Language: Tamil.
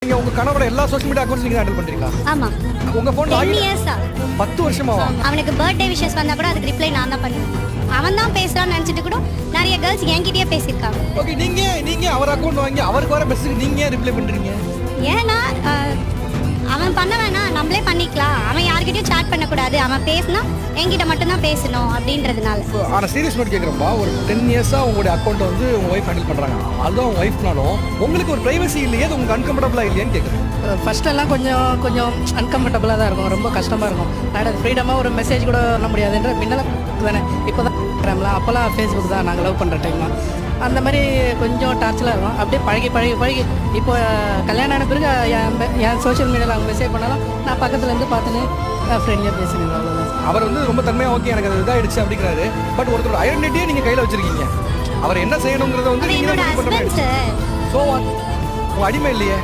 நீங்க உங்க கணவரோட எல்லா சோஷியல் மீடியா அக்கவுண்ட்ஸ் நீங்க ஹேண்டில் பண்றீங்களா? ஆமா. உங்க போன் 10 இயர்ஸா 10 வருஷமாவா? அவனுக்கு பர்த்டே விஷஸ் வந்தா கூட அதுக்கு ரிப்ளை நான் தான் பண்ணுவேன். அவன் தான் பேசுறான்னு நினைச்சிட்டு கூட நிறைய கேர்ள்ஸ் என்கிட்டயே பேசியிருக்காங்க. ஓகே, நீங்க அவர் அக்கவுண்ட் வாங்கி அவருக்கு வர மெசேஜ் நீங்க ஏன் ரிப்ளை பண்றீங்க? ஏன்னா அவன் பண்ண வேணாம், நம்மளே பண்ணிக்கலாம். அவன் யார்கிட்டயும் சாட் பண்ணக்கூடாது, அவன் பேசினா என்கிட்ட மட்டும்தான் பேசணும் அப்படின்றதுனால. ஆனா சீரியஸ் நோட் கேட்குறப்பா, ஒரு 10 இயர்ஸா உங்களுடைய அக்கௌண்ட் வந்து உங்க ஒய்ஃப் ஹேண்டில் பண்றாங்க. அதுவும் உங்க ஒய்ஃப்னாலும் உங்களுக்கு ஒரு பிரைவசி இல்லையே, அது உங்களுக்கு அன்கம்ஃபர்டபுளா இல்லையான்னு கேட்குறேன். ஃபர்ஸ்டெல்லாம் கொஞ்சம் அன்கம்ஃபர்டபுளாக தான் இருக்கும், ரொம்ப கஷ்டமாக இருக்கும். நான் ஃப்ரீடமாக ஒரு மெசேஜ் கூட பண்ண முடியாதுன்ற முன்னெல்லாம் தானே. இப்போ தான் இன்ஸ்டாகிராம்லாம், அப்போல்லாம் ஃபேஸ்புக் தான் நாங்கள் லவ் பண்ணுற டைம்லாம். அந்த மாதிரி கொஞ்சம் டார்ச்சலாக இருக்கும். அப்படியே பழகி இப்போ கல்யாணம் ஆன பிறகு என் சோஷியல் மீடியாவில் அவங்க மெசேஜ் பண்ணாலும் நான் பக்கத்துலேருந்து பார்த்துன்னு ஃப்ரெண்ட்லியாக பேசுனேன், அவ்வளோதான். அவர் வந்து ரொம்ப தன்மையாக ஓகே எனக்கு அது இதாகிடுச்சு அப்படிங்கிறாரு. பட் ஒருத்தரோட ஐடென்டிட்டியே நீங்கள் கையில் வச்சிருக்கீங்க. அவர் என்ன செய்யணுங்கிறத வந்து அவன் நீங்கள் என்னோட தான் ஹஸ்பண்ட் சார். ஸோ உங்கள் அடிமை இல்லையே.